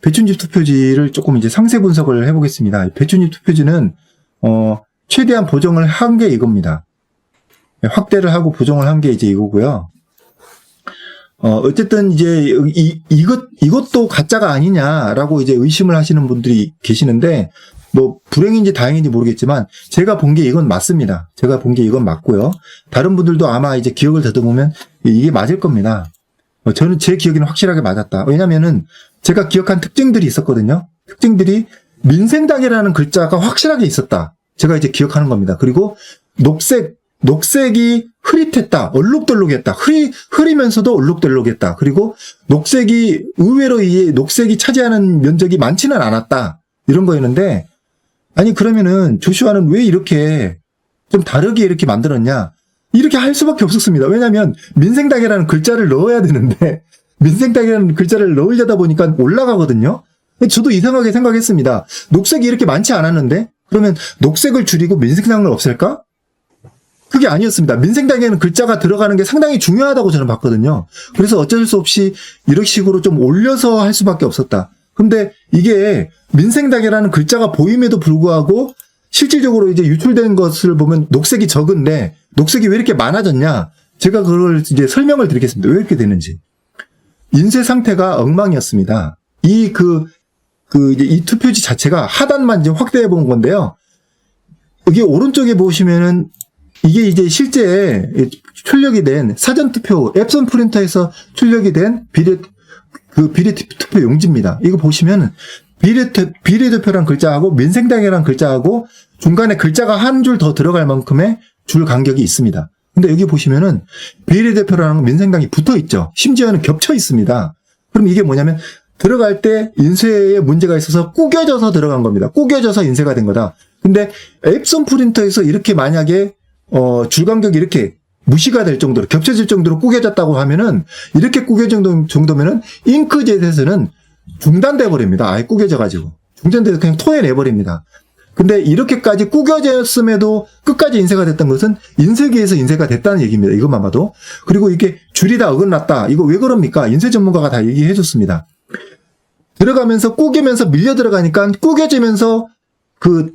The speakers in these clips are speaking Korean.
배춧잎 투표지를 조금 이제 상세 분석을 해보겠습니다. 배춧잎 투표지는 최대한 보정을 한 게 이겁니다. 확대를 하고 보정을 한 게 이제 이거고요. 어쨌든 이제 이것도 가짜가 아니냐라고 이제 의심을 하시는 분들이 계시는데, 뭐 불행인지 다행인지 모르겠지만 제가 본 게 이건 맞습니다. 제가 본 게 이건 맞고요. 다른 분들도 아마 이제 기억을 더듬으면 이게 맞을 겁니다. 저는 제 기억에는 확실하게 맞았다. 왜냐면은 제가 기억한 특징들이 있었거든요. 특징들이 민생당이라는 글자가 확실하게 있었다. 제가 이제 기억하는 겁니다. 그리고 녹색이 흐릿했다. 얼룩덜룩했다. 흐리면서도 얼룩덜룩했다. 그리고 녹색이 의외로 이 녹색이 차지하는 면적이 많지는 않았다. 이런 거였는데, 아니 그러면은 조슈아는 왜 이렇게 좀 다르게 이렇게 만들었냐? 이렇게 할 수밖에 없었습니다. 왜냐하면 민생당이라는 글자를 넣어야 되는데 민생당이라는 글자를 넣으려다 보니까 올라가거든요. 저도 이상하게 생각했습니다. 녹색이 이렇게 많지 않았는데 그러면 녹색을 줄이고 민생당을 없앨까? 그게 아니었습니다. 민생당에는 글자가 들어가는 게 상당히 중요하다고 저는 봤거든요. 그래서 어쩔 수 없이 이런 식으로 좀 올려서 할 수밖에 없었다. 근데 이게 민생당이라는 글자가 보임에도 불구하고 실질적으로 이제 유출된 것을 보면 녹색이 적은데 녹색이 왜 이렇게 많아졌냐? 제가 그걸 이제 설명을 드리겠습니다. 왜 이렇게 되는지. 인쇄 상태가 엉망이었습니다. 이제 이 투표지 자체가 하단만 이제 확대해 본 건데요. 여기 오른쪽에 보시면은 이게 이제 실제 출력이 된 사전투표 앱손 프린터에서 출력이 된 비례투표 용지입니다. 이거 보시면 비례대표란 글자하고 민생당이란 글자하고 중간에 글자가 한 줄 더 들어갈 만큼의 줄 간격이 있습니다. 근데 여기 보시면은 비례대표라는 민생당이 붙어 있죠. 심지어는 겹쳐 있습니다. 그럼 이게 뭐냐면 들어갈 때 인쇄에 문제가 있어서 구겨져서 들어간 겁니다. 구겨져서 인쇄가 된 거다. 근데 앱손 프린터에서 이렇게 만약에 줄 간격이 이렇게 무시가 될 정도로 겹쳐질 정도로 구겨졌다고 하면은 이렇게 구겨진 정도면은 잉크젯에서는 중단돼 버립니다. 아예 구겨져가지고 중단돼서 그냥 토해내 버립니다. 근데 이렇게까지 구겨졌음에도 끝까지 인쇄가 됐던 것은 인쇄기에서 인쇄가 됐다는 얘기입니다. 이것만 봐도. 그리고 이게 줄이 다 어긋났다. 이거 왜 그럽니까? 인쇄 전문가가 다 얘기해 줬습니다. 들어가면서 구기면서 밀려 들어가니까 구겨지면서 그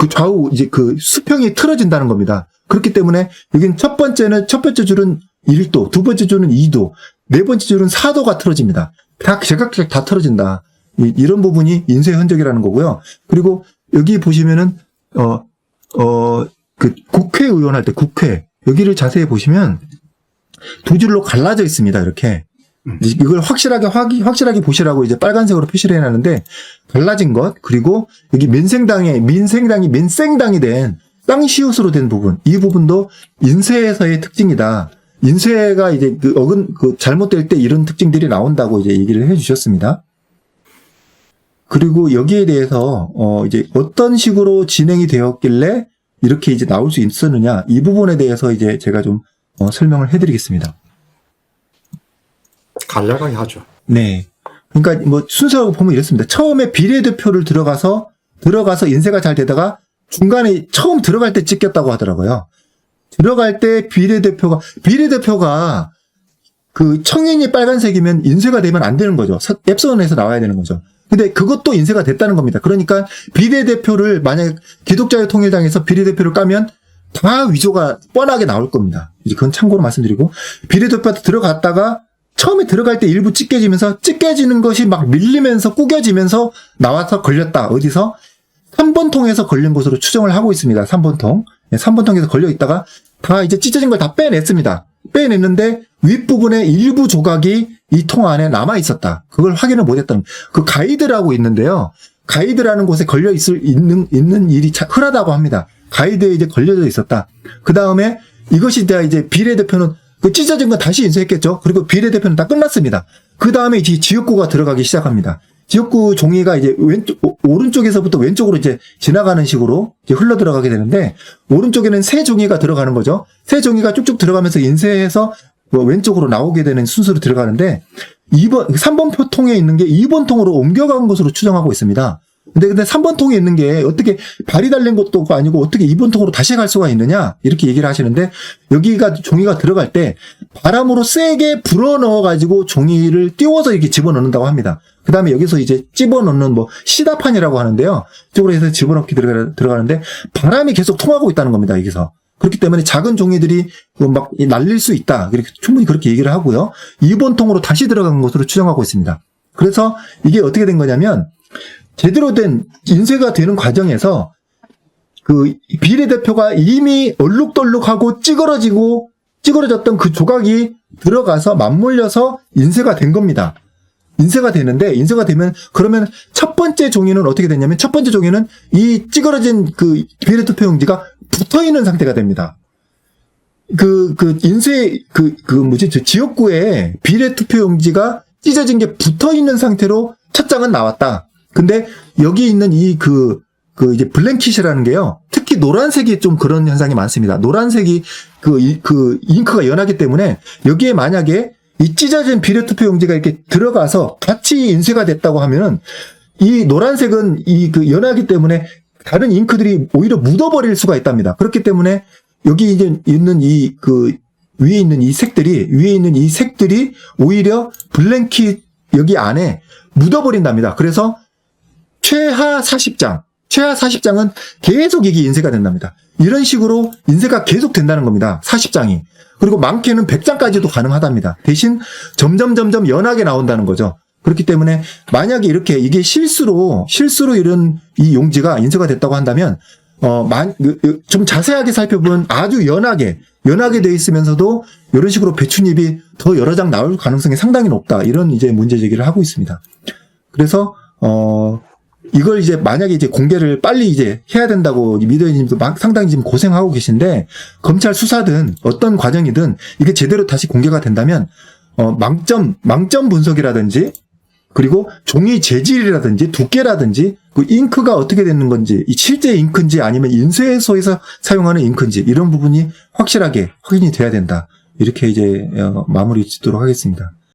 좌우 이제 그 수평이 틀어진다는 겁니다. 그렇기 때문에 여긴 첫 번째 줄은 1도, 두 번째 줄은 2도, 네 번째 줄은 4도가 틀어집니다. 다 제각각 다 틀어진다. 이런 부분이 인쇄 흔적이라는 거고요. 그리고 여기 보시면은 그 국회의원 할 때 국회 여기를 자세히 보시면 두 줄로 갈라져 있습니다. 이렇게 이걸 확실하게 보시라고 이제 빨간색으로 표시를 해놨는데 갈라진 것, 그리고 여기 민생당이 된 쌍시옷으로 된 부분, 이 부분도 인쇄에서의 특징이다. 인쇄가 이제 잘못될 때 이런 특징들이 나온다고 이제 얘기를 해주셨습니다. 그리고 여기에 대해서 이제 어떤 식으로 진행이 되었길래 이렇게 이제 나올 수 있었느냐, 이 부분에 대해서 이제 제가 좀 설명을 해드리겠습니다. 간략하게 하죠. 네. 그러니까 뭐 순서로 보면 이렇습니다. 처음에 비례대표를 들어가서 인쇄가 잘 되다가 중간에 처음 들어갈 때 찍혔다고 하더라고요. 들어갈 때 비례대표가 그 청인이 빨간색이면 인쇄가 되면 안 되는 거죠. 앱손에서 나와야 되는 거죠. 근데 그것도 인쇄가 됐다는 겁니다. 그러니까 비례대표를 만약 기독자유 통일당에서 비례대표를 까면 다 위조가 뻔하게 나올 겁니다. 이제 그건 참고로 말씀드리고, 비례대표한테 들어갔다가 처음에 들어갈 때 일부 찢겨지는 것이 막 밀리면서 구겨지면서 나와서 걸렸다. 어디서? 3번 통에서 걸린 것으로 추정을 하고 있습니다. 3번 통. 3번 통에서 걸려 있다가 다 이제 찢어진 걸 다 빼냈습니다. 빼냈는데 윗부분에 일부 조각이 이 통 안에 남아 있었다. 그걸 확인을 못 했다는, 그 가이드라고 있는데요. 가이드라는 곳에 걸려 있는 일이 흔하다고 합니다. 가이드에 이제 걸려져 있었다. 그 다음에 이것이 이제 비례대표는 그 찢어진 건 다시 인쇄했겠죠. 그리고 비례대표는 다 끝났습니다. 그 다음에 이제 지역구가 들어가기 시작합니다. 지역구 종이가 이제 오른쪽에서부터 왼쪽으로 이제 지나가는 식으로 이제 흘러 들어가게 되는데, 오른쪽에는 새 종이가 들어가는 거죠. 새 종이가 쭉쭉 들어가면서 인쇄해서 왼쪽으로 나오게 되는 순서로 들어가는데, 3번 표통에 있는 게 2번 통으로 옮겨간 것으로 추정하고 있습니다. 근데 3번 통에 있는 게 어떻게 발이 달린 것도 아니고 어떻게 2번 통으로 다시 갈 수가 있느냐, 이렇게 얘기를 하시는데, 여기가 종이가 들어갈 때 바람으로 세게 불어 넣어가지고 종이를 띄워서 이렇게 집어넣는다고 합니다. 그 다음에 여기서 이제 집어넣는 뭐 시다판이라고 하는데요. 이쪽으로 해서 집어넣기 들어가는데 바람이 계속 통하고 있다는 겁니다. 여기서. 그렇기 때문에 작은 종이들이 막 날릴 수 있다. 이렇게 충분히 그렇게 얘기를 하고요. 2번 통으로 다시 들어간 것으로 추정하고 있습니다. 그래서 이게 어떻게 된 거냐면 제대로 된 인쇄가 되는 과정에서 그 비례대표가 이미 얼룩덜룩하고 찌그러졌던 그 조각이 들어가서 맞물려서 인쇄가 된 겁니다. 인쇄가 되는데, 인쇄가 되면, 그러면 첫 번째 종이는 어떻게 되냐면, 첫 번째 종이는 이 찌그러진 그 비례투표용지가 붙어 있는 상태가 됩니다. 저 지역구에 비례투표용지가 찢어진 게 붙어 있는 상태로 첫 장은 나왔다. 근데 여기 있는 이제 블랭킷이라는 게요. 특히 노란색이 좀 그런 현상이 많습니다. 노란색이 잉크가 연하기 때문에 여기에 만약에 이 찢어진 비례투표용지가 이렇게 들어가서 같이 인쇄가 됐다고 하면은 이 노란색은 연하기 때문에 다른 잉크들이 오히려 묻어버릴 수가 있답니다. 그렇기 때문에 여기 이제 있는 위에 있는 이 색들이 오히려 블랭킷 여기 안에 묻어버린답니다. 그래서 최하 40장은 계속 이게 인쇄가 된답니다. 이런 식으로 인쇄가 계속 된다는 겁니다. 40장이. 그리고 많게는 100장까지도 가능하답니다. 대신 점점 연하게 나온다는 거죠. 그렇기 때문에 만약에 이게 실수로 이런 이 용지가 인쇄가 됐다고 한다면 좀 자세하게 살펴보면 아주 연하게 되어 있으면서도 이런 식으로 배춧잎이 더 여러 장 나올 가능성이 상당히 높다. 이런 이제 문제 제기를 하고 있습니다. 그래서 이걸 이제 만약에 이제 공개를 빨리 이제 해야 된다고 미디어님도 상당히 지금 고생하고 계신데, 검찰 수사든 어떤 과정이든 이게 제대로 다시 공개가 된다면 망점 분석이라든지, 그리고 종이 재질이라든지 두께라든지 그 잉크가 어떻게 되는 건지, 이 실제 잉크인지 아니면 인쇄소에서 사용하는 잉크인지 이런 부분이 확실하게 확인이 돼야 된다. 이렇게 이제 마무리 짓도록 하겠습니다.